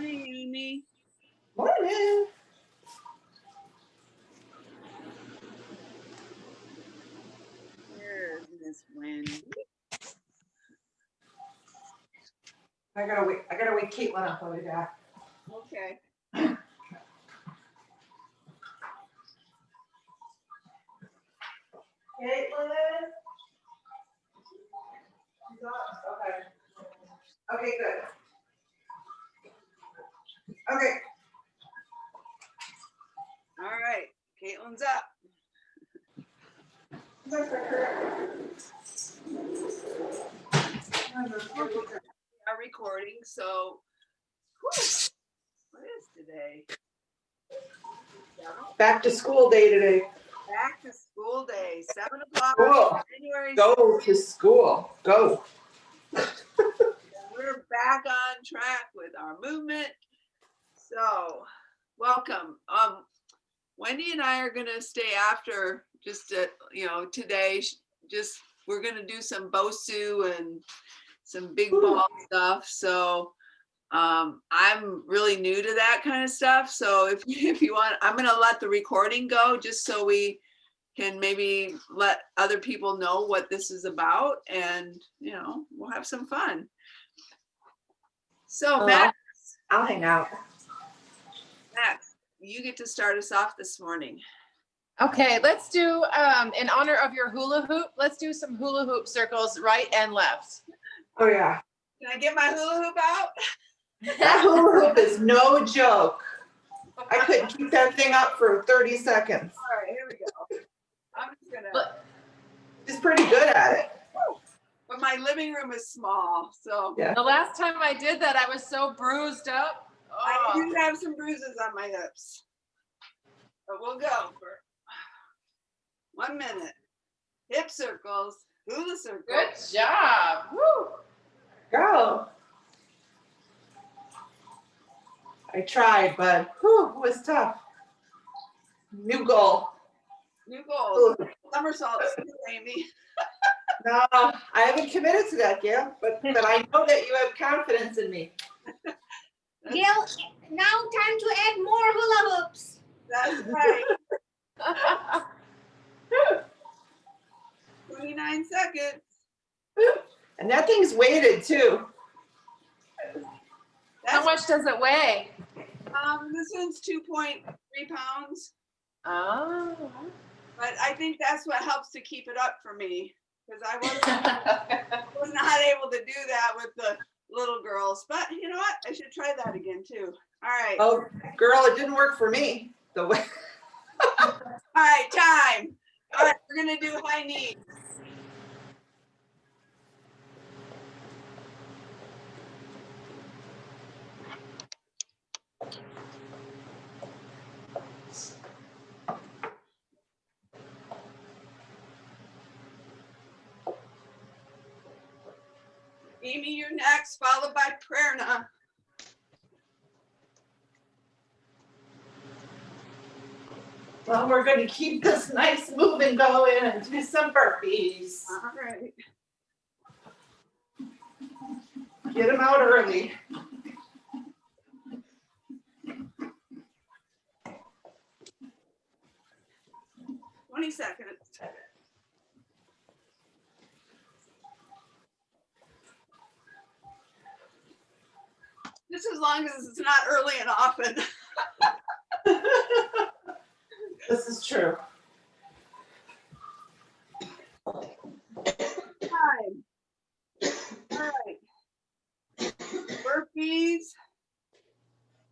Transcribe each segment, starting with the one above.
Morning, Amy. Morning. Here's Miss Wendy. I gotta wake Caitlin up. I'll be back. Okay. Caitlin. She's up. Okay. Okay, good. Okay. All right. Caitlin's up. Our recording. So, what is today? Back to school day today. Back to school day. 7 o'clock. Cool. January. Go to school. Go. We're back on track with our movement. So, welcome. Wendy and I are gonna stay after just today. Just we're gonna do some BOSU and some big ball stuff. So I'm really new to that kind of stuff. So if you want, I'm gonna let the recording go just so we can maybe let other people know what this is about, and we'll have some fun. So Max, I'll hang out. Max, you get to start us off this morning. Okay, let's do, in honor of your hula hoop, let's do some hula hoop circles, right and left. Oh yeah. Can I get my hula hoop out? That hula hoop is no joke. I couldn't keep that thing up for 30 seconds. All right, here we go. I'm just gonna. She's pretty good at it. But my living room is small, so. Yeah. The last time I did that, I was so bruised up. I do have some bruises on my hips. But we'll go for 1 minute. Hip circles, hula circles. Good job. Woo. Go. I tried, but it was tough. New goal. New goal. Somersaults, Amy. No, I haven't committed to that, Gail, but I know that you have confidence in me. Gail, now time to add more hula hoops. That's right. 29 seconds. And that thing's weighted too. How much does it weigh? This one's 2.3 pounds. Oh. But I think that's what helps to keep it up for me, because I was not able to do that with the little girls. But you know what? I should try that again too. All right. Oh, girl, it didn't work for me. The way. All right, time. All right, we're gonna do high knees. Amy, you're next, followed by Prerna. Well, we're going to keep this nice moving going and do some burpees. All right. Get them out early. "20 seconds. Just as long as it's not early and often. This is true. Time. All right. Burpees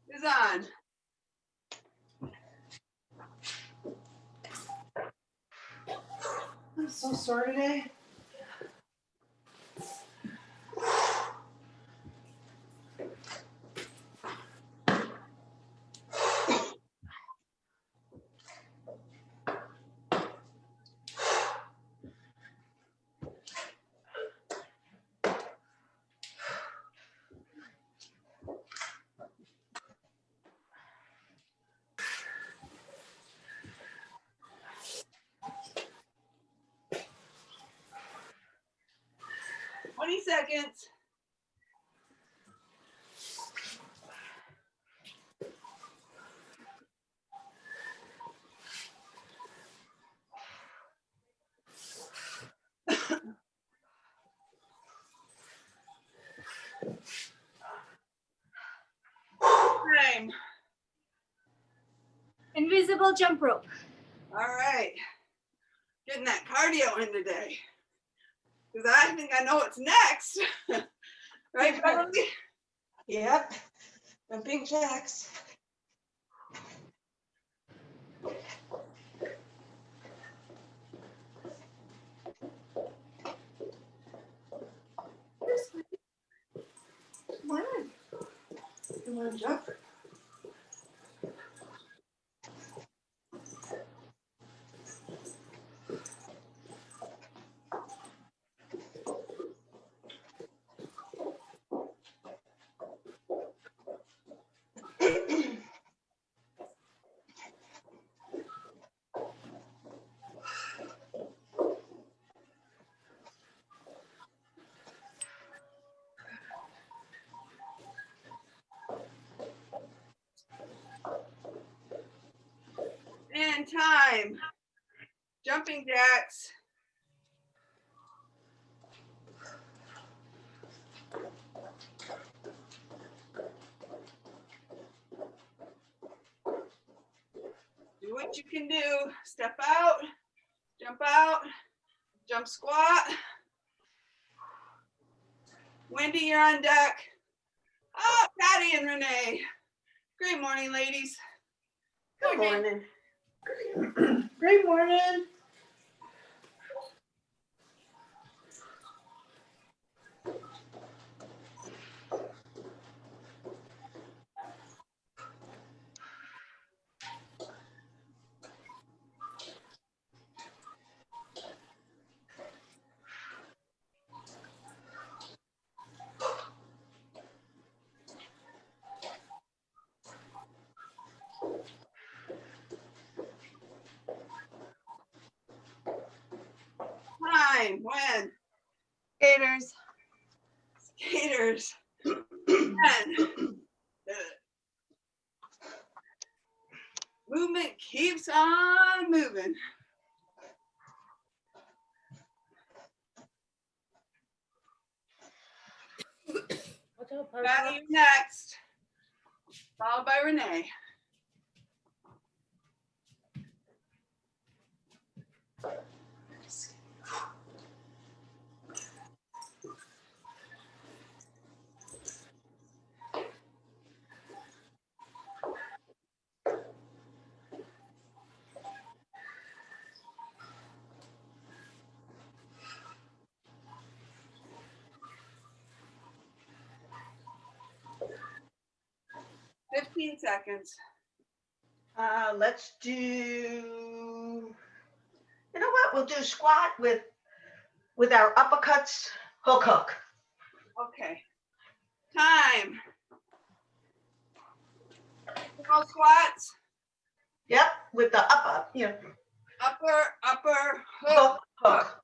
is on. I'm so sore today. Seconds. time. Invisible jump rope. All right. Getting that cardio in today. Because I think I know what's next. Right, Beverly? Yep. Jumping jacks. Come on. You want to jump? And time. Jumping jacks. Do what you can do. Step out, jump squat. Wendy, you're on deck. Oh, Patty and Renee. Great morning, ladies. Good morning. Great morning. Time, when? Skaters. Skaters. 10. Movement keeps on moving. Patty, you're next. Followed by Renee. Fifteen seconds. Let's do, you know what? We'll do squat with our uppercuts, hook. Okay. Time. All squats. Yep, with the upper, Upper, hook. hook.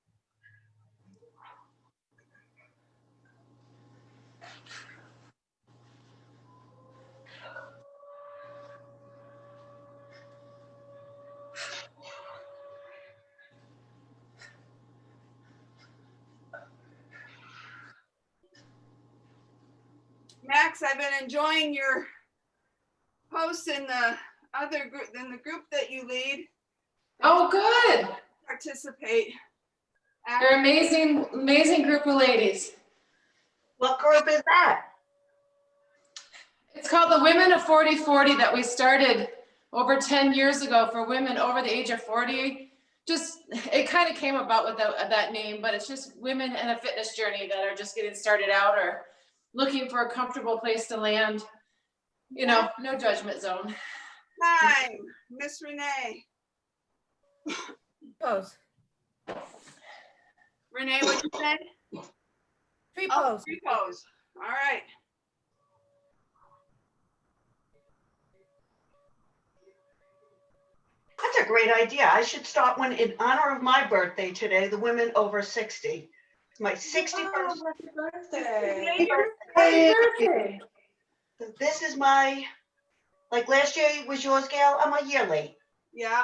Max, I've been enjoying your posts in the other group, in the group that you lead. Oh, good. Participate. You're amazing, amazing group of ladies. What group is that? It's called the Women of 40/40 that we started over 10 years ago for women over the age of 40. Just, it kind of came about with that name, but it's just women in a fitness journey that are just getting started out or looking for a comfortable place to land. You know, no judgment zone. Time, Miss Renee. Pose. Renee, what you said? Tree Oh, pose. tree pose. All right. That's a great idea. I should start one in honor of my birthday today, the women over 60. It's my 61st birthday. Happy birthday. This is my, like last year was yours, Gail. I'm a year late. Yeah.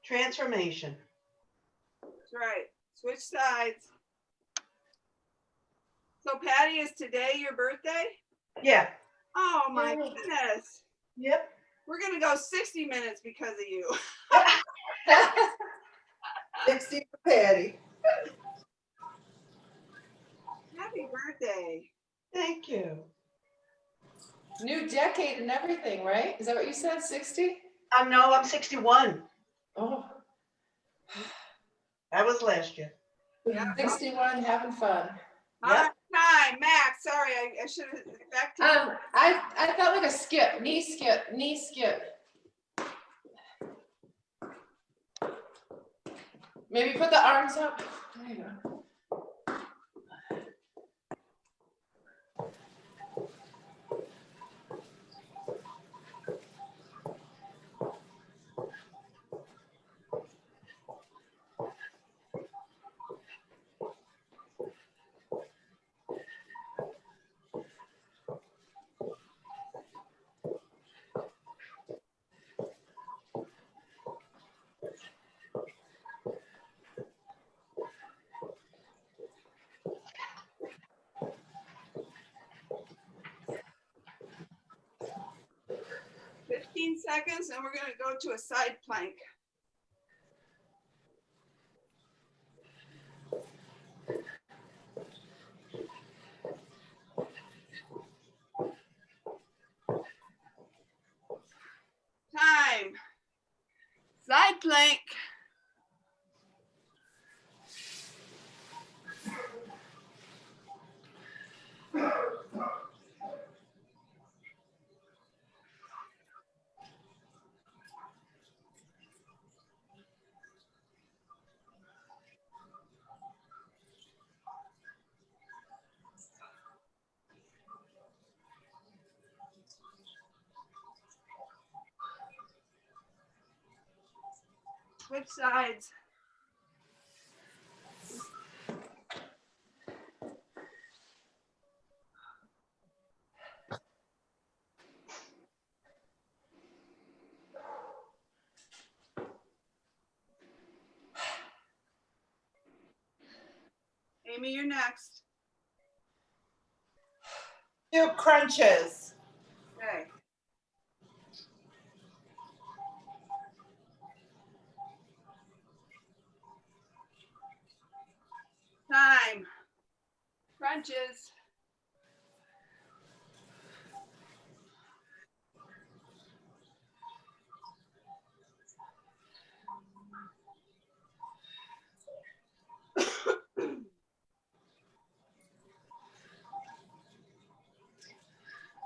Transformation. That's right. Switch sides. So Patty, is today your birthday? Yeah. Oh my Yay. goodness. Yep. We're gonna go 60 minutes because of you. 60 for Patty. Happy birthday. Thank you. New decade and everything, right? Is that what you said, 60? No, I'm 61. Oh, That was last year. Yeah. 61, having fun. All right, Max. Sorry, I should have back to you. I felt like a skip, knee skip, knee skip. Maybe put the arms up. There you go. Fifteen seconds, and we're gonna go to a side plank. Time. Side plank. Switch sides. Amy, you're next. Do crunches. Okay. Time. Crunches.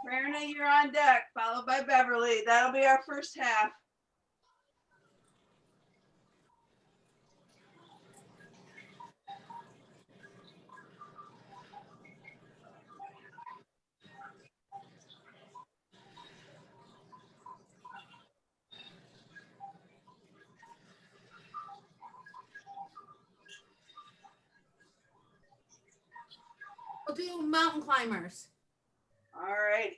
Marina, you're on deck, followed by Beverly. That'll be our first half. We'll do mountain climbers. All right.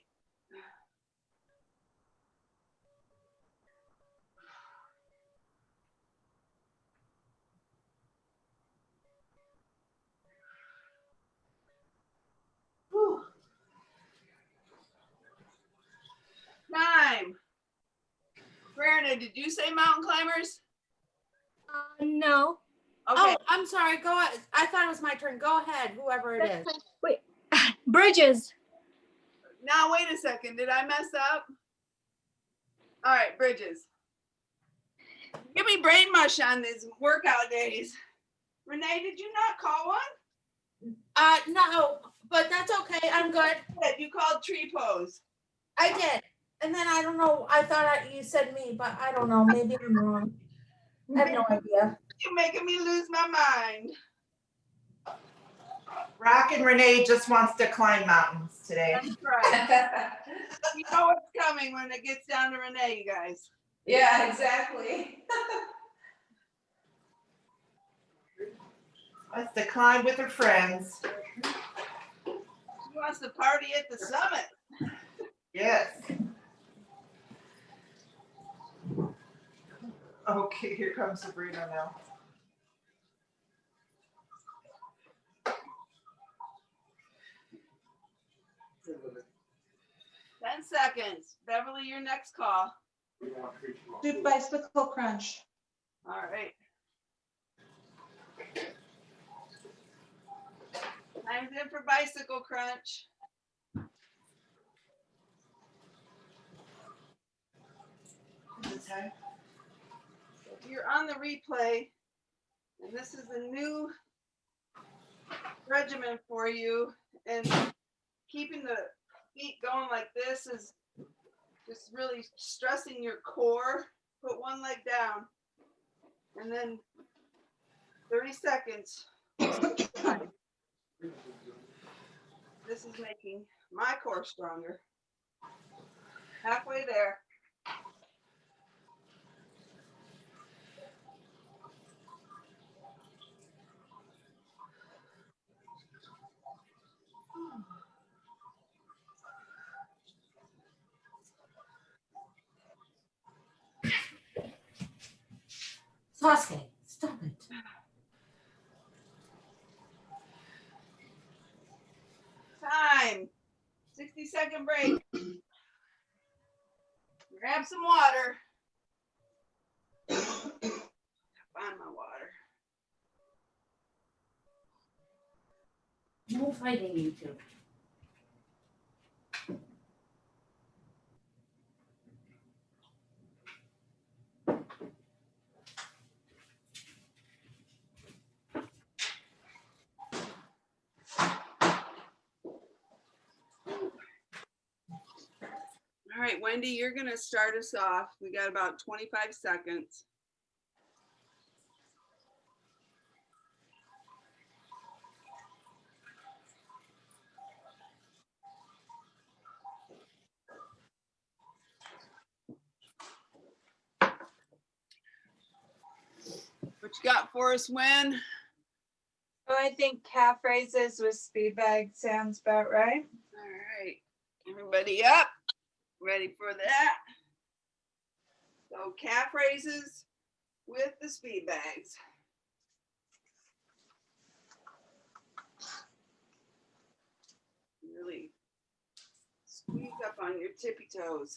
Whew. Time. Marina, did you say mountain climbers? No. Okay. Oh, I'm sorry. Go ahead. I thought it was my turn. Go ahead, whoever it is. Wait. Bridges. Now, wait a second. Did I mess up? All right, bridges. Give me brain mush on these workout days. Renee, did you not call one? No, but that's okay. I'm good. You called tree pose. I did. And then I don't know. I thought you said me, but I don't know. Maybe I'm wrong. I have no idea. You're making me lose my mind. Rock and Renee just wants to climb mountains today. That's right. You know what's coming when it gets down to Renee, you guys. Yeah, exactly. Wants to climb with her friends. She wants to party at the summit. Yes. Okay, here comes Sabrina now. seconds. Beverly, your next call. Do bicycle crunch. All right. Time's in for bicycle crunch. Okay. If you're on the replay, and this is a new regimen for you, and keeping the feet going like this is just really stressing your core. Put one leg down, and then 30 seconds. This is making my core stronger. Halfway there. Sasuke, stop it. Time. 60-second break. Grab some water. Find my water. No fighting, you two. All right, Wendy, you're gonna start us off. We got about 25 seconds. What you got for us, Wen? Oh, I think calf raises with speed bag sounds about right. All right, everybody up? Ready for that? So calf raises with the speed bags. Really squeeze up on your tippy toes.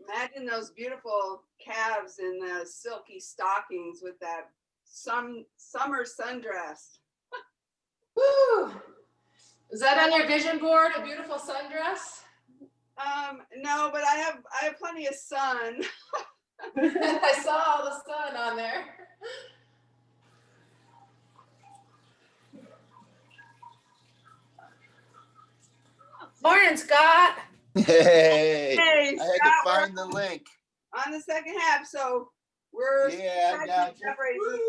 Imagine those beautiful calves in the silky stockings with that summer sundress. Woo! Is that on your vision board, a beautiful sundress? No, but I have plenty of sun. I saw all the sun on there. Morning, Scott. Hey, Hey, I had to Scott, find the link. on the second half, so we're Yeah, I got you. calf raises.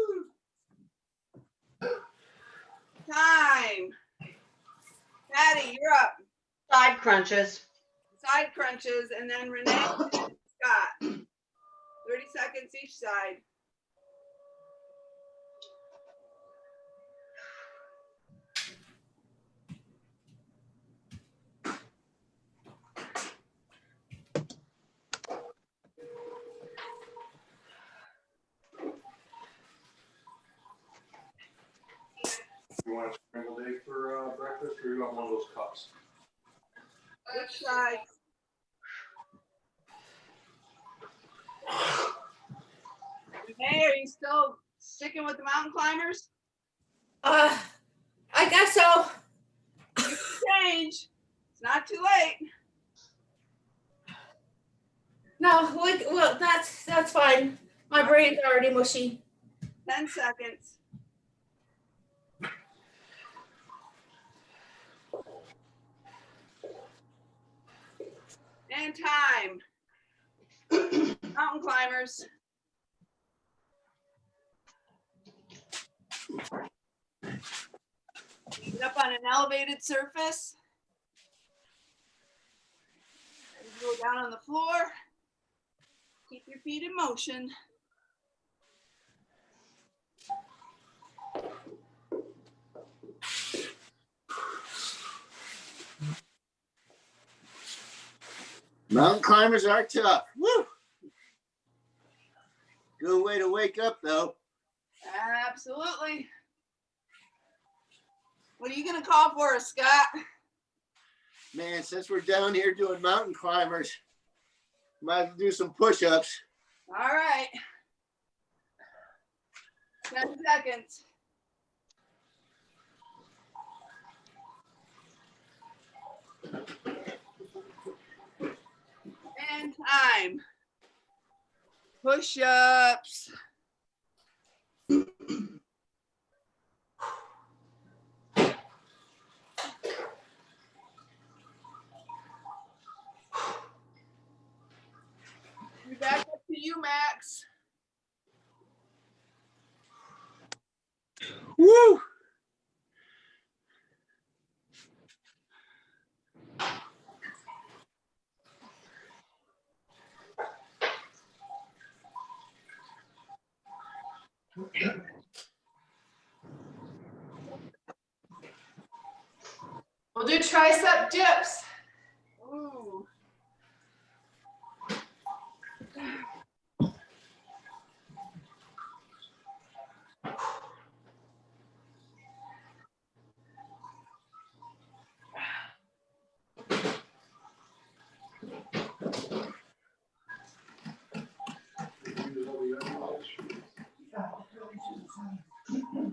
Time. Patty, you're up. Side crunches. Side crunches, and then Renee and Scott. 30 seconds each side. You want a scrambled egg for breakfast, or you want one of those cups? Which side? Renee, are you still sticking with the mountain climbers? I guess so. Change. It's not too late. No, well, that's fine. My brain's already mushy. 10 seconds. And time. Mountain climbers. Get up on an elevated surface. You go down on the floor. Keep your feet in motion. Mountain climbers are tough. Woo! Good way to wake up, though. Absolutely. What are you gonna call for us, Scott? Man, since we're down here doing mountain climbers, might as well do some push-ups. All right. 10 seconds. And time. Push-ups. We're back up to you, Max. Woo! We'll do tricep dips. Ooh.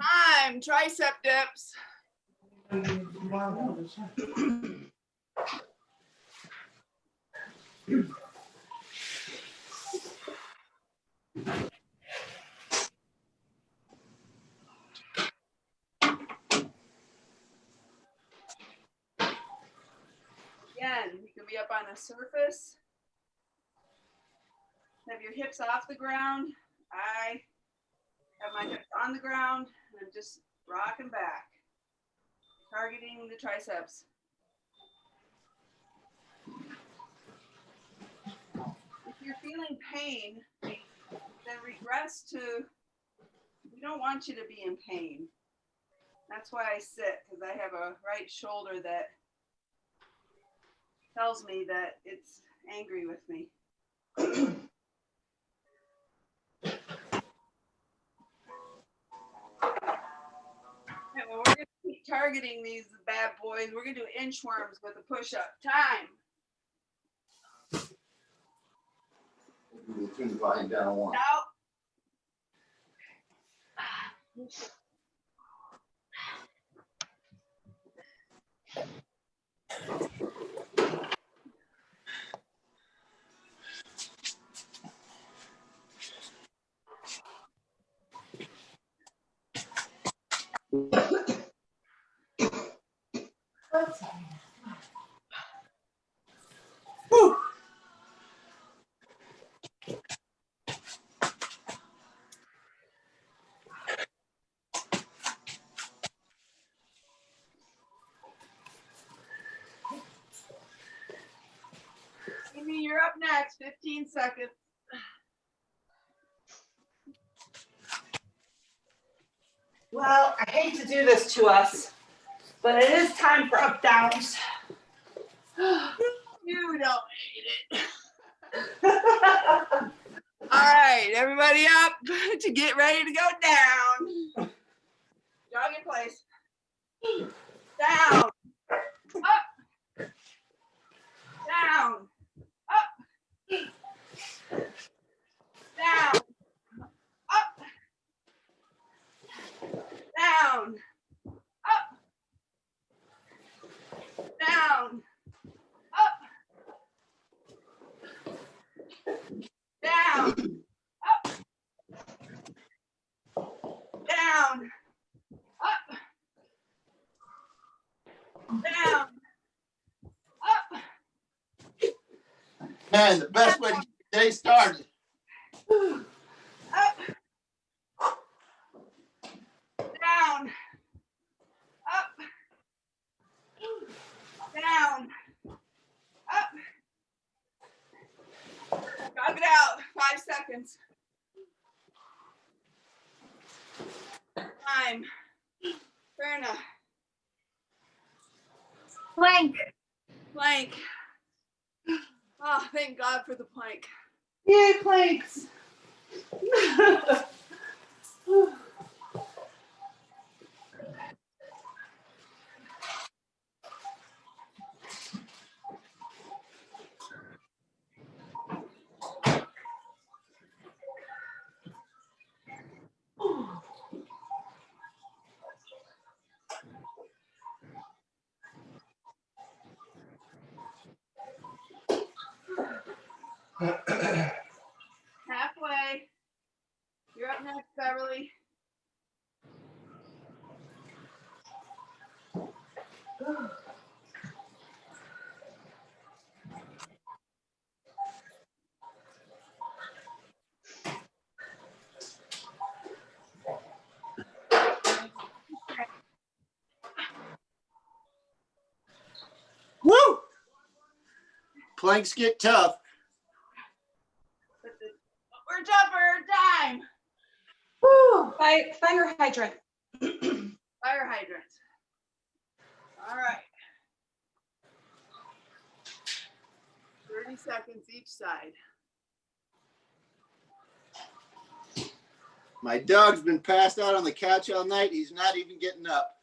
Time. Tricep dips. Again, you can be up on a surface. Have your hips off the ground. I have my hips on the ground and I'm just rocking back, targeting the triceps. If you're feeling pain, then regress to, we don't want you to be in pain. That's why I sit, because I have a right shoulder that tells me that it's angry with me. Okay, well, we're going to keep targeting these bad boys. We're going to do inchworms with a push-up. Time. Lying down one. Out. Amy, you're up next. 15 seconds. Well, I hate to do this to us, but it is time for up downs. You don't hate it. All right, everybody up to get ready to go down. Jog in place. Down. Up. Down. Up. Down. Up. Down. Up. Down. Up. Down. Up. Down. Up. Down. Up. Man, the best way to get the day started. Up. Down. Up. Down. Up. Jog it out. 5 seconds. Time. Verna. Plank. Plank. Oh, thank God for the plank. Yay, planks. Halfway. You're up next, Beverly. Woo! Planks get tough. We're jumper time. Woo. Fire hydrant. Fire hydrant. All right. 30 seconds each side. My dog's been passed out on the couch all night. He's not even getting up.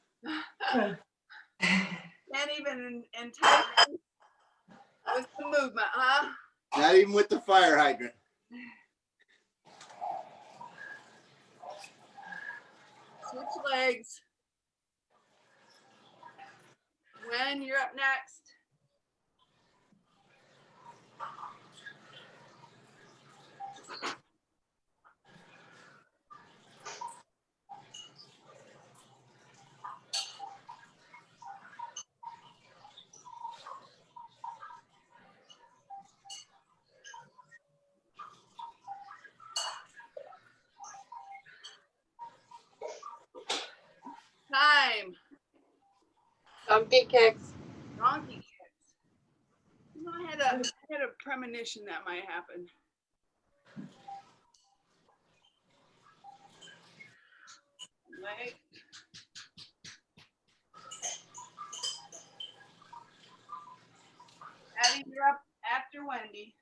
Can't even entice me with the movement, huh? Not even with the fire hydrant. Switch legs. When you're up next. Time. Donkey kicks. Donkey kicks. You know, I had a premonition that might happen. Leg. Addie, you're up after Wendy.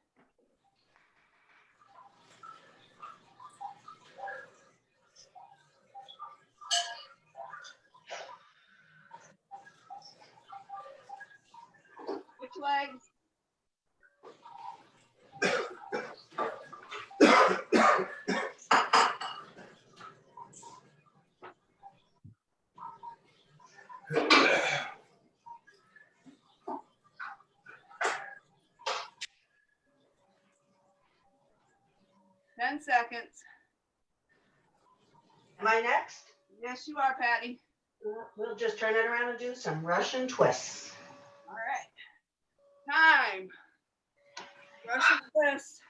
Which legs? Ten seconds. Am I next? Yes, you are, Patty. We'll just turn it around and do some Russian twists. All right. Time. Russian twist.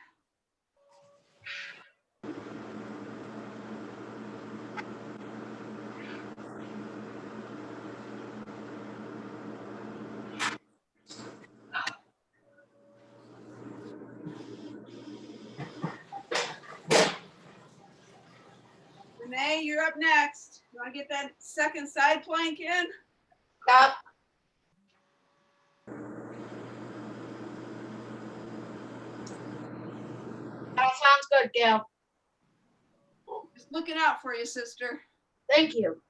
Renee, you're up next. You want to get that second side plank in? Stop. That sounds good, Gail. Just looking out for you, sister. Thank you.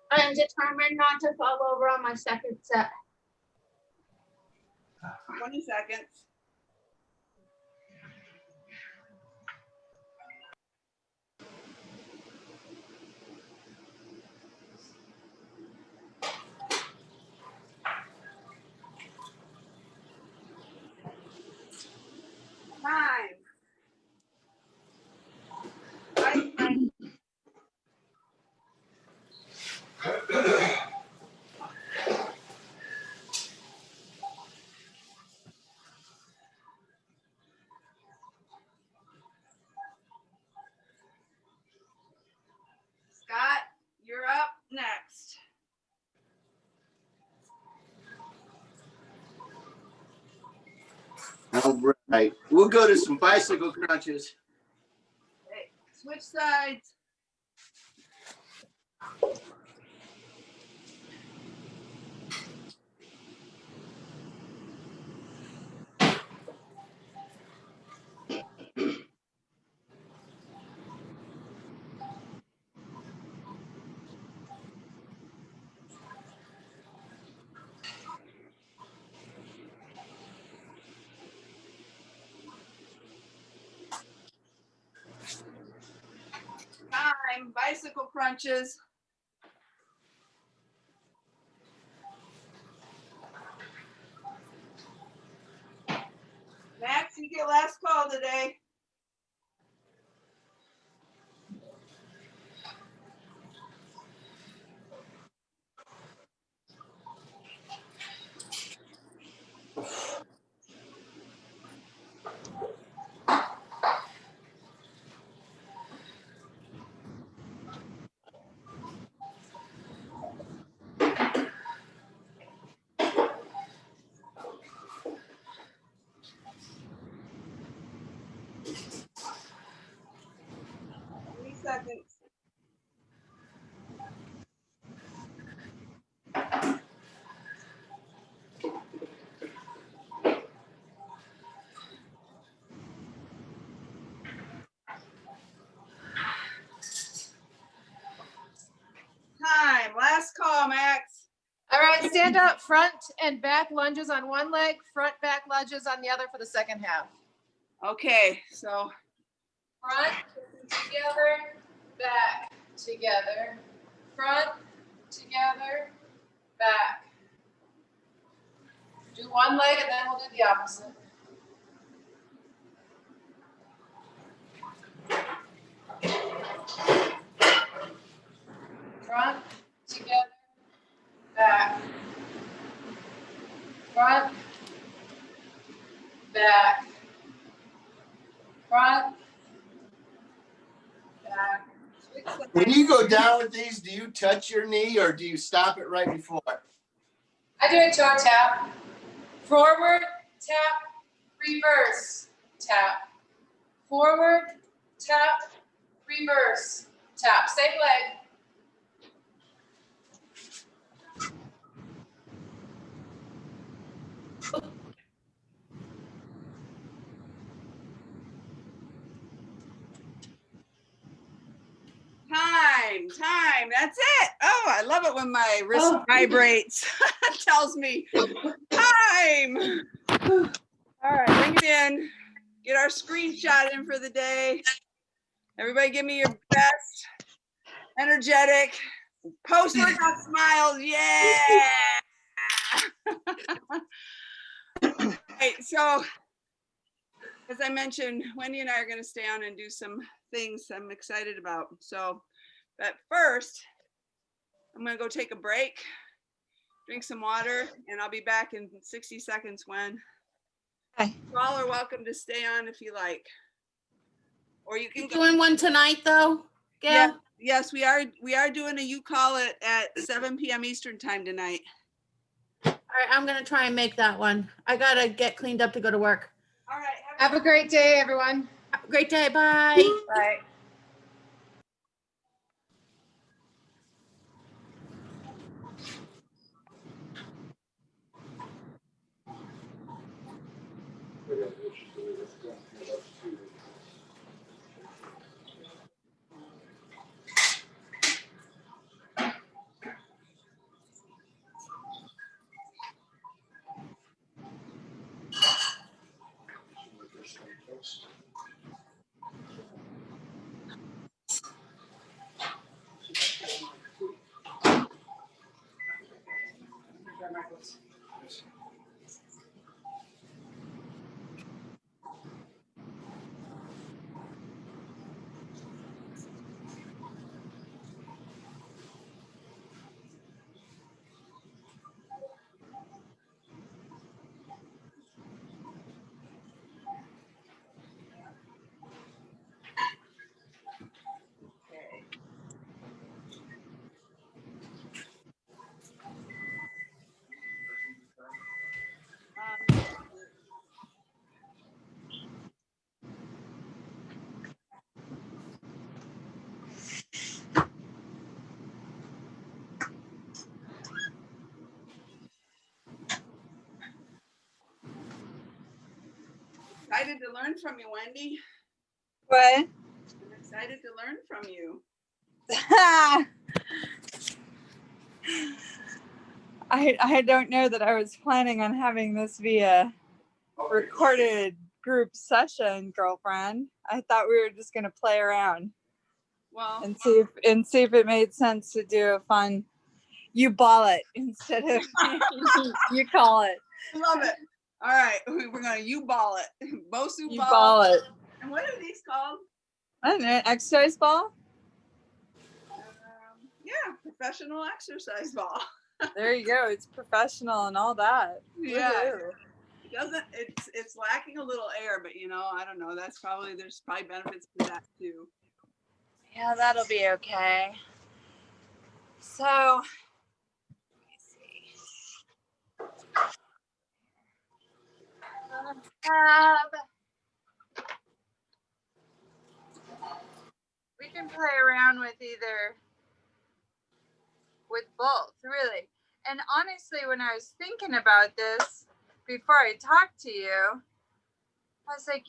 I'm determined not to fall over on my second set. 20 seconds. Time. Right. Scott, you're up next. All right. We'll go to some bicycle crunches. Okay. Switch sides. bicycle crunches. Max, you get last call today. Seconds. Time. Last call, Max. All right, stand up, front and back lunges on one leg, front back lunges on the other for the second half. Okay, so Front together, back together, front together, back. Do one leg and then we'll do the opposite. Front together, back. Front, back. Front, back. When you go down with these, do you touch your knee or do you stop it right before? I do a toe tap. Forward, tap, reverse, tap. Forward, tap, reverse, tap. Same leg. time. That's it. Oh, I love it when my wrist vibrates. Tells me time. All right, bring it in. Get our screenshot in for the day. Everybody give me your best, energetic, post-workout smiles. Yeah. Right, so as I mentioned, Wendy and I are going to stay on and do some things I'm excited about. So, but first, I'm going to go take a break, drink some water, and I'll be back in 60 seconds when. Okay. You all are welcome to stay on if you like. Or you can You go. doing one tonight though, Gail? Yeah, yes, we are doing a you call it at 7 p.m. Eastern time tonight. All right, I'm gonna try and make that one. I gotta get cleaned up to go to work. All right. Have a great day, everyone. Have a great day. Bye. Bye. Excited to learn from you, Wendy. What? I'm excited to learn from you. I don't know that I was planning on having this be a recorded group session, girlfriend. I thought we were just gonna play around. Well, and see if it made sense to do a fun you ball it instead of you call it. I love it. All right, we're gonna you ball it. BOSU You ball. ball it. And what are these called? I don't know, exercise ball? Yeah, professional exercise ball. There you go. It's professional and all that. Yeah. Woohoo. It doesn't. It's lacking a little air, but you know, I don't know. There's probably benefits to that too. Yeah, that'll be okay. So, let me see. We can play around with both, really. And honestly, when I was thinking about this before I talked to you, I was like,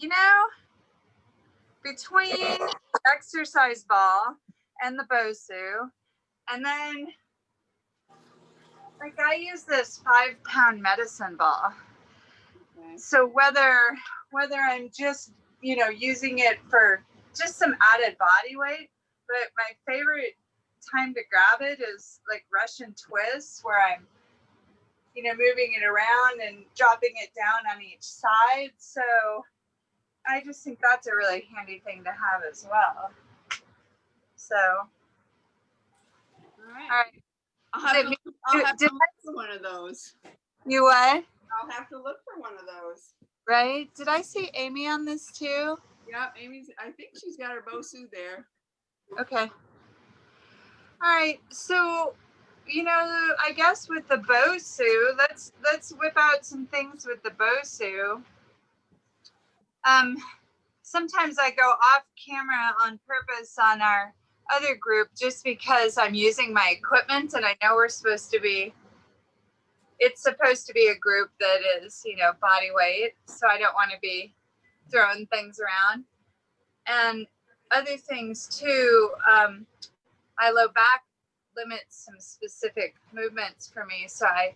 between the exercise ball and the BOSU, and then like I use this 5-pound medicine ball. Okay. So whether I'm just using it for just some added body weight, but my favorite time to grab it is like Russian twists, where I'm moving it around and dropping it down on each side. So I just think that's a really handy thing to have as well. So All right. all right. I'll have to look for one of those. You what? I'll have to look for one of those. Right? Did I see Amy on this too? Yeah, Amy's. I think she's got her BOSU there. Okay. All right. So, I guess with the BOSU, let's whip out some things with the BOSU. Sometimes I go off camera on purpose on our other group just because I'm using my equipment, and I know it's supposed to be a group that is, body weight. So I don't want to be throwing things around. And other things too, my low back limits some specific movements for me. So I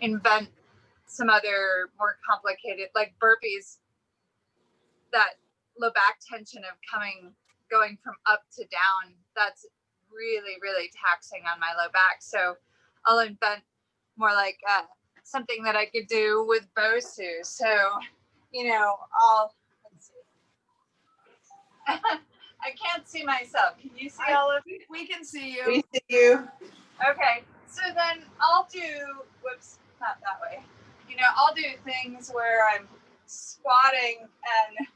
invent some other more complicated, like burpees, that low back tension of going from up to down. That's really, really taxing on my low back. So I'll invent more like something that I could do with BOSU. So, let's see. I can't see myself. Can you see all of it? We can see you. We see you. Okay. So then I'll do, whoops, not that way. I'll do things where I'm squatting and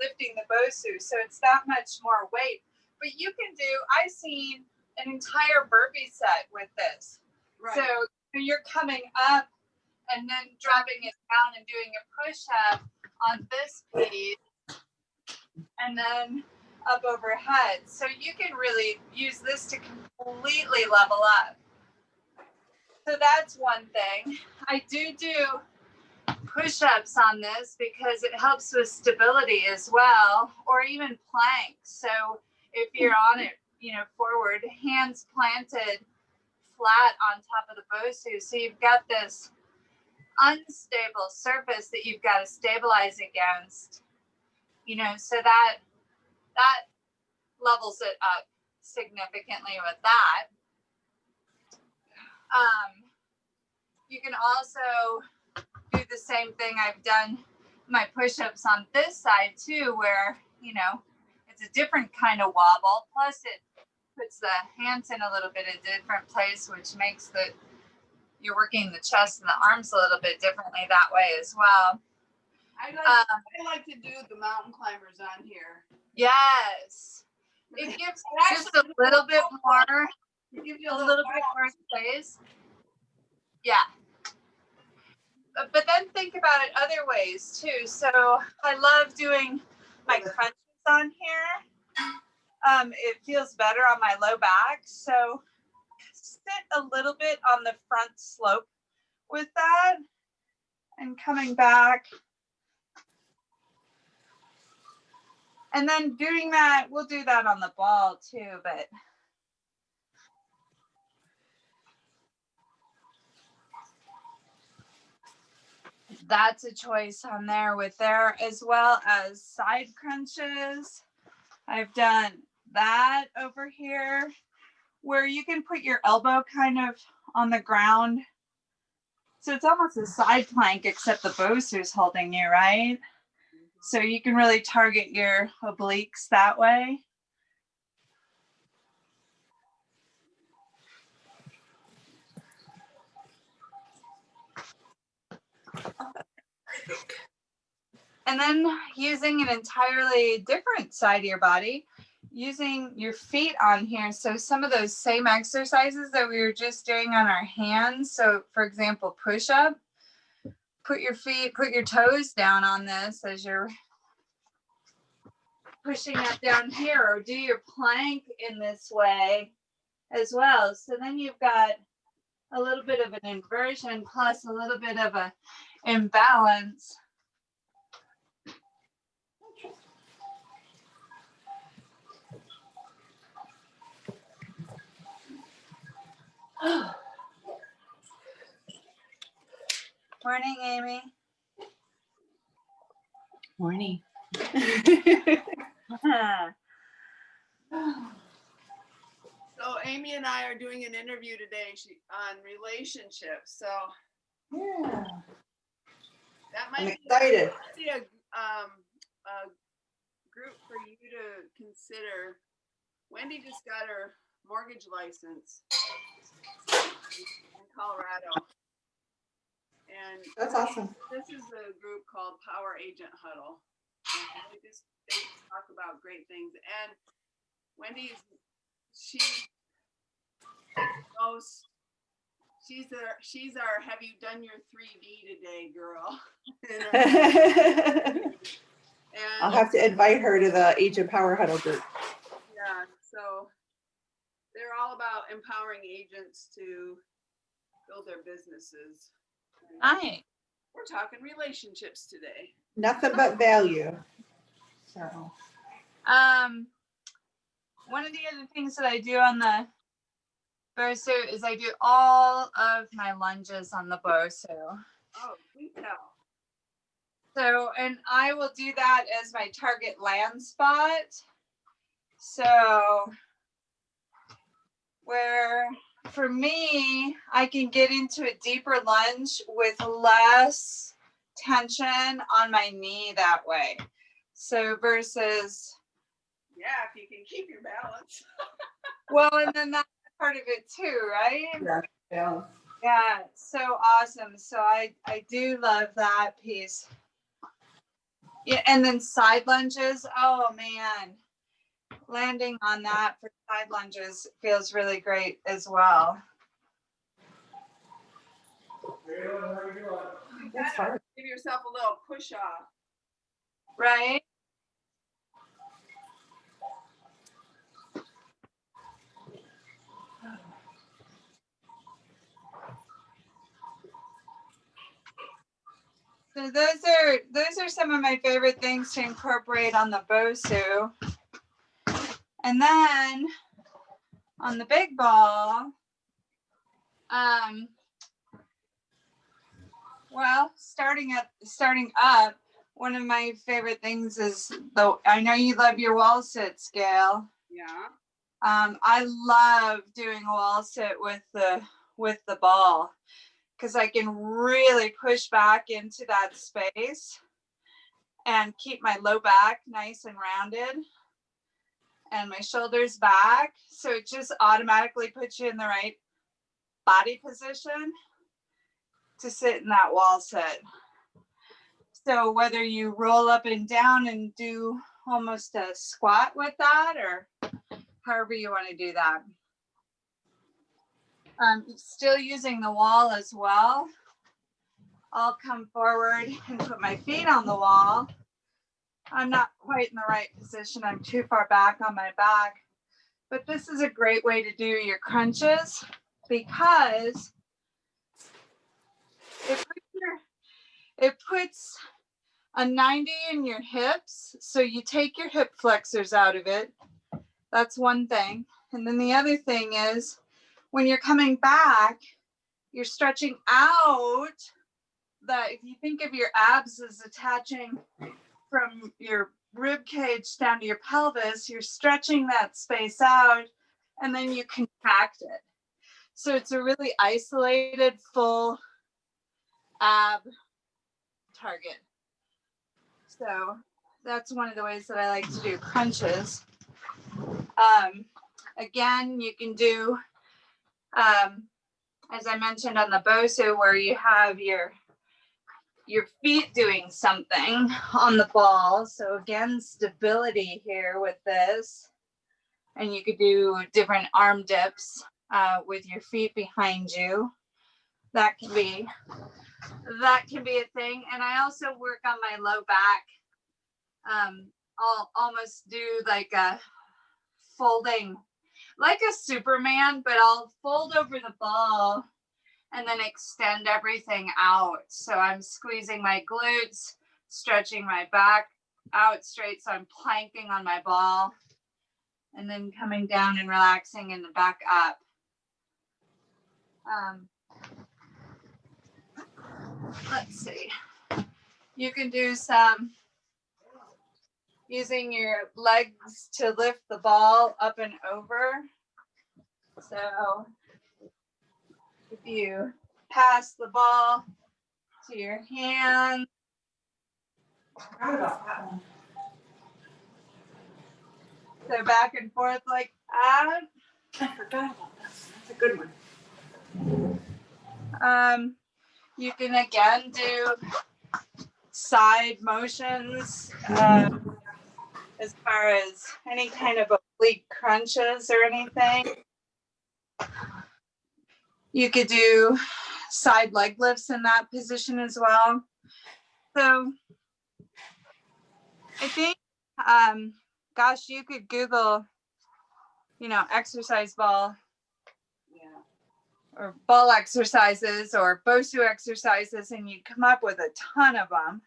lifting the BOSU. So it's that much more weight. But you can do, I've seen an entire burpee set with this. Right. So you're coming up and then dropping it down and doing a push-up on this piece and then up overhead. So you can really use this to completely level up. So that's one thing. I do push-ups on this because it helps with stability as well, or even planks. So if you're on it, forward, hands planted flat on top of the BOSU, so you've got this unstable surface that you've got to stabilize against, so that levels it up significantly with that. You can also do the same thing. I've done my push-ups on this side too, where it's a different kind of wobble, plus it puts the hands in a little bit of different place, which makes you're working the chest and the arms a little bit differently that way as well. I like to do the mountain climbers on here. Yes, it gives just a little bit more. It gives you a little bit more space. Yeah. But then think about it other ways too. So I love doing my crunches on here. It feels better on my low back. So sit a little bit on the front slope with that and coming back. And then doing that, we'll do that on the ball too, but that's a choice on there with there, as well as side crunches. I've done that over here, where you can put your elbow kind of on the ground. So it's almost a side plank, except the BOSU's holding you, right? So you can really target your obliques that way. And then using an entirely different side of your body, using your feet on here. So some of those same exercises that we were just doing on our hands. So for example, push up, put your toes down on this as you're pushing up down here, or do your plank in this way as well. So then you've got a little bit of an inversion plus a little bit of a imbalance. Morning, Amy. Morning. So Amy and I are doing an interview today on relationships. So Yeah. that I'm might excited. be a group for you to consider. Wendy just got her mortgage license in Colorado. And That's awesome. this is a group called Power Agent Huddle. And they just talk about great things. And Wendy's, she's our have you done your 3D today girl. And I'll have to invite her to the Agent Power Huddle group. yeah, so they're all about empowering agents to build their businesses. Hi. We're talking relationships today. Nothing but value. So. One of the other things that I do on the BOSU is I do all of my lunges on the BOSU. Oh, please tell. So, and I will do that as my target land spot. So, where for me, I can get into a deeper lunge with less tension on my knee that way. So versus. Yeah, if you can keep your balance. Well, and then that's part of it too, right? Yeah. Yeah, so awesome. So I do love that piece. Yeah, and then side lunges. Oh man, landing on that for side lunges feels really great as well. That's hard. Give yourself a little push off. Right? So those are some of my favorite things to incorporate on the BOSU. And then on the big ball, well, starting up, one of my favorite things is I know you love your wall sit scale. Yeah. I love doing a wall sit with the ball because I can really push back into that space and keep my low back nice and rounded and my shoulders back. So it just automatically puts you in the right body position to sit in that wall sit. So whether you roll up and down and do almost a squat with that or however you want to do that. Still using the wall as well. I'll come forward and put my feet on the wall. I'm not quite in the right position. I'm too far back on my back. But this is a great way to do your crunches because it puts a 90 in your hips. So you take your hip flexors out of it. That's one thing. And then the other thing is when you're coming back, you're stretching out that if you think of your abs as attaching from your rib cage down to your pelvis, you're stretching that space out, and then you contract it. So it's a really isolated, full ab target. So that's one of the ways that I like to do crunches. Again, you can do, as I mentioned on the BOSU, where you have your feet doing something on the ball. So again, stability here with this. And you could do different arm dips with your feet behind you. That can be a thing. And I also work on my low back. I'll almost do like a folding, like a Superman, but I'll fold over the ball and then extend everything out. So I'm squeezing my glutes, stretching my back out straight. So I'm planking on my ball and then coming down and relaxing and back up. Let's see. You can do some using your legs to lift the ball up and over. So if you pass the ball to your hand. I forgot about that one. So back and forth like that. I forgot about that. That's a good one. You can again do side motions as far as any kind of oblique crunches or anything. You could do side leg lifts in that position as well. So I think, gosh, you could Google, exercise ball. Or ball exercises or BOSU exercises, and you come up with a ton of them.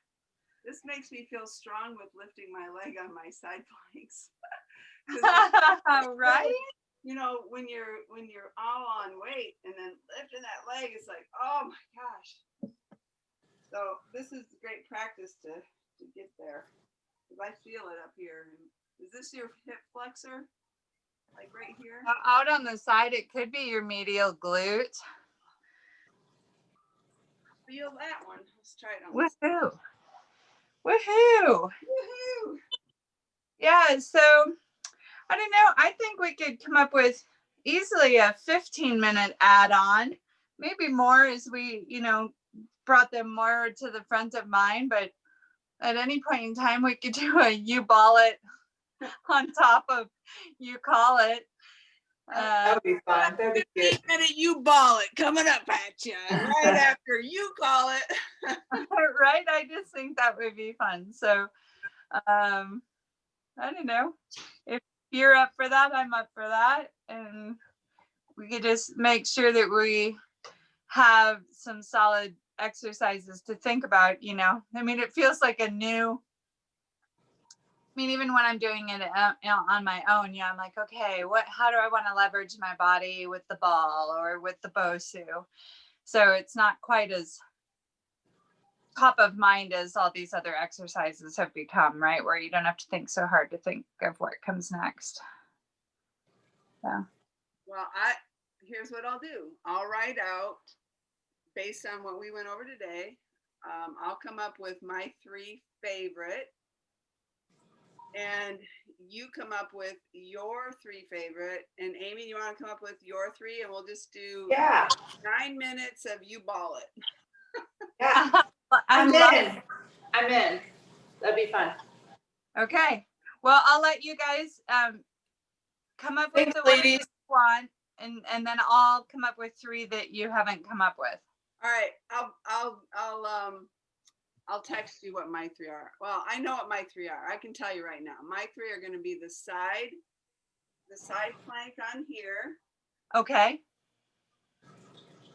This makes me feel strong with lifting my leg on my side planks. Right? When you're all on weight and then lifting that leg, it's like, oh my gosh. So this is great practice to get there. Because I feel it up here. Is this your hip flexor? Like right here? Out on the side, it could be your medial glute. Feel that one. Let's try it on. Woohoo! Woohoo! Woohoo! Yeah, so I don't know. I think we could come up with easily a 15-minute add-on, maybe more as we, brought them more to the front of mind. But at any point in time, we could do a you ball it on top of you call it. That would be fun. That'd be good. 8-minute you ball it coming up at you right after you call it. Right? I just think that would be fun. So, I don't know. If you're up for that, I'm up for that. And we could just make sure that we have some solid exercises to think about, I mean, it feels like a new, even when I'm doing it on my own, I'm like, okay, how do I want to leverage my body with the ball or with the BOSU? So it's not quite as top of mind as all these other exercises have become, right? Where you don't have to think so hard to think of what comes next. Yeah. Well, here's what I'll do. I'll write out based on what we went over today. I'll come up with my 3 favorite. And you come up with your 3 favorite. And Amy, you want to come up with your 3? And we'll just do 9 minutes of you ball it. Yeah. I'm in. That'd be fun. Okay. Well, I'll let you guys come up with the one you want, and then I'll come up with 3 that you haven't come up with. All right. I'll text you what my 3 are. Well, I know what my 3 are. I can tell you right now. My 3 are going to be the side plank on here. Okay.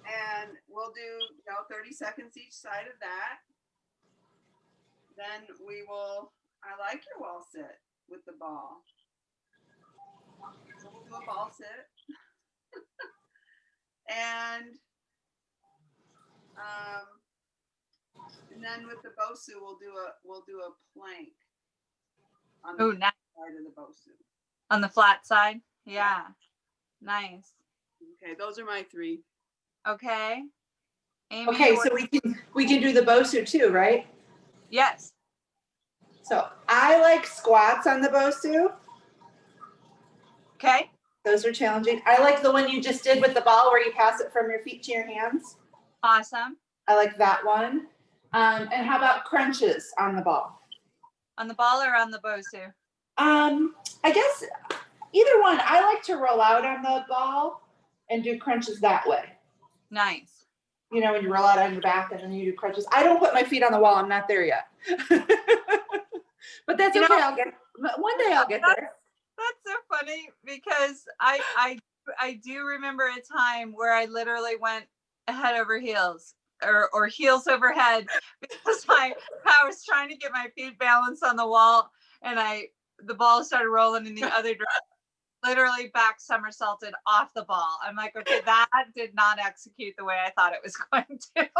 And we'll do 30 seconds each side of that. Then I like your wall sit with the ball. So we'll do a ball sit. And then with the BOSU, we'll do a plank. on Oh, the nice. side of the BOSU. On the flat side? Yeah. Nice. Okay, those are my 3. Okay. Amy, Okay, so we can do the BOSU too, right? yes. So I like squats on the BOSU. Okay. Those are challenging. I like the one you just did with the ball where you pass it from your feet to your hands. Awesome. I like that one. And how about crunches on the ball? On the ball or on the BOSU? I guess either one. I like to roll out on the ball and do crunches that way. Nice. You know, when you roll out on your back and then you do crunches. I don't put my feet on the wall. I'm not there yet. But that's You okay. know, One day I'll get there. That's so funny because I do remember a time where I literally went head over heels or heels over head because I was trying to get my feet balanced on the wall and the ball started rolling in the other direction. Literally back somersaulted off the ball. I'm like, okay, that did not execute the way I thought it was going to.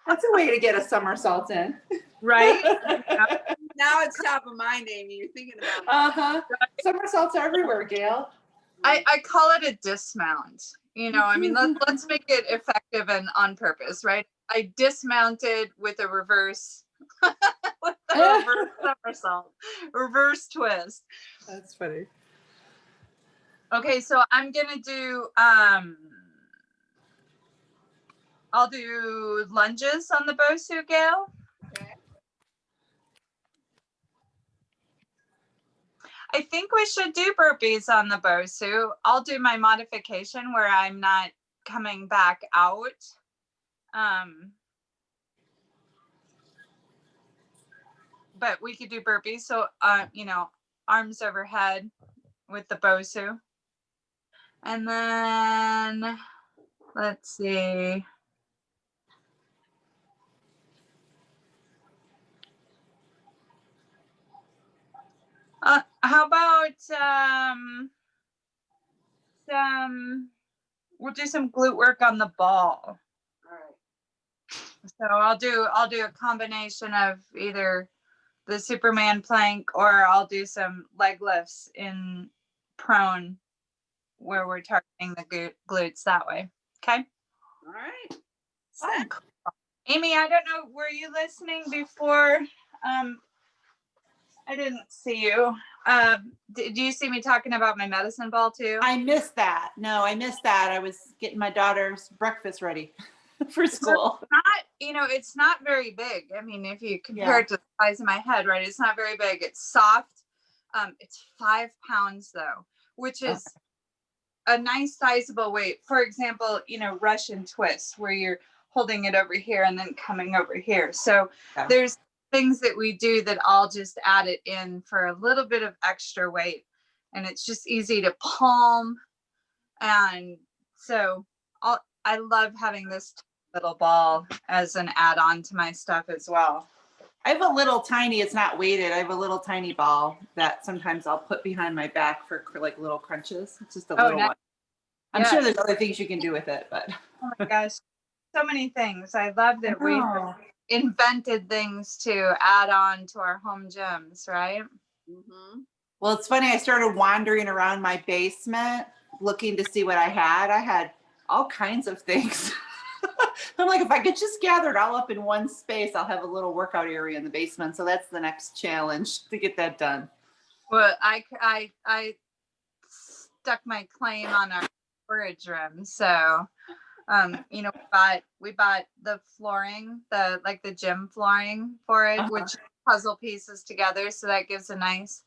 That's a way to get a somersault in. Right? Now it's top of mind, Amy. You're thinking about it. Uh-huh. Somersaults everywhere, Gail. I call it a dismount. You know, I mean, let's make it effective and on purpose, right? I dismounted with a reverse, with a reverse somersault, reverse twist. That's funny. Okay, so I'm gonna do, I'll do lunges on the BOSU, Gail. Okay. I think we should do burpees on the BOSU. I'll do my modification where I'm not coming back out. But we could do burpees. So, you know, arms overhead with the BOSU. And then, let's see. How about we'll do some glute work on the ball. All right. So I'll do a combination of either the Superman plank or I'll do some leg lifts in prone where we're targeting the glutes that way. Okay. All right. Fun. Amy, I don't know, were you listening before? I didn't see you. Did you see me talking about my medicine ball too? I missed that. No, I missed that. I was getting my daughter's breakfast ready for school. It's not very big. I mean, if you compare it to the size of my head, right? It's not very big. It's soft. It's 5 pounds though, which is a nice sizable weight. For example, Russian twist where you're holding it over here and then coming over here. So there's things that we do that I'll just add it in for a little bit of extra weight, and it's just easy to palm. And so I love having this little ball as an add-on to my stuff as well. I have a little tiny, it's not weighted. I have a little tiny ball that sometimes I'll put behind my back for like little crunches. It's just a little one. I'm sure there's other things you can do with it, but. Oh my gosh, so many things. I love that we invented things to add on to our home gyms, right? Mm-hmm. Well, it's funny. I started wandering around my basement looking to see what I had. I had all kinds of things. I'm like, if I could just gather it all up in one space, I'll have a little workout area in the basement. So that's the next challenge to get that done. Well, I stuck my claim on our storage room. So, we bought the flooring, the gym flooring for it, which puzzle pieces together. So that gives a nice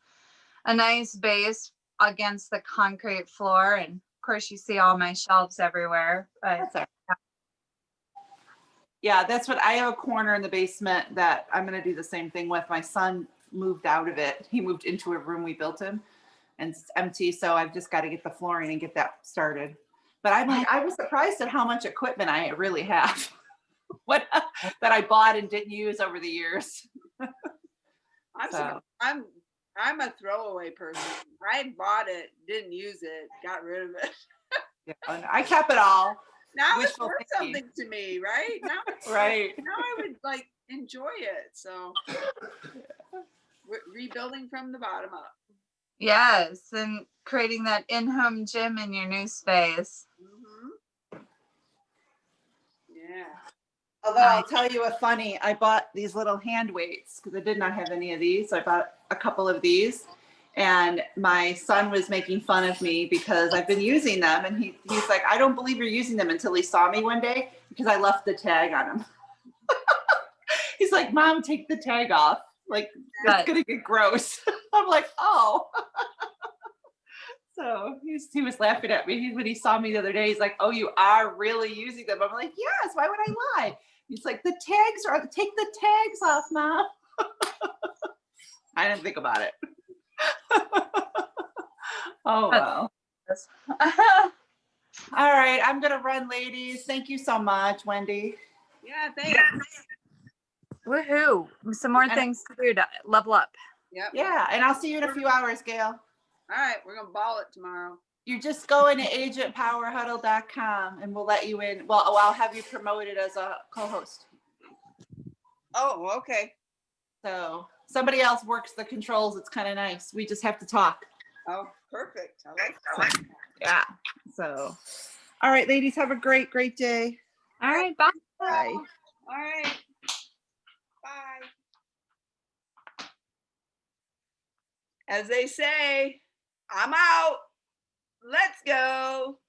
base against the concrete floor. And of course you see all my shelves everywhere. But yeah, that's what I have, a corner in the basement that I'm going to do the same thing with. My son moved out of it. He moved into a room we built him and it's empty. So I've just got to get the flooring and get that started. But I was surprised at how much equipment I really have that I bought and didn't use over the years. I'm a throwaway person. I bought it, didn't use it, got rid of it. Yeah, I kept it all. Now it's worth something to me, right? Now right. Now I would enjoy it. So rebuilding from the bottom up. Yes, and creating that in-home gym in your new space. Yeah. Although I'll tell you a funny, I bought these little hand weights because I did not have any of these. So I bought a couple of these, and my son was making fun of me because I've been using them, and he's like, I don't believe you're using them, until he saw me one day because I left the tag on them. He's like, Mom, take the tag off. Like, it's gonna get gross. I'm like, oh. So he was laughing at me when he saw me the other day. He's like, oh, you are really using them? I'm like, yes, why would I lie? He's like, the tags are, take the tags off, Mom. I didn't think about it. Oh, well. All right, I'm gonna run, ladies. Thank you so much, Wendy. Yeah, thanks. Woohoo. Some more things to do to level up. Yep. Yeah, and I'll see you in a few hours, Gail. All right, we're gonna ball it tomorrow. You just go into agentpowerhuddle.com and we'll let you in. Well, I'll have you promoted as a co-host. Oh, okay. So somebody else works the controls. It's kind of nice. We just have to talk. Oh, perfect. I like that. Yeah. So, all right, ladies, have a great day. All right, bye. Bye. All right. Bye. As they say, I'm out. Let's go.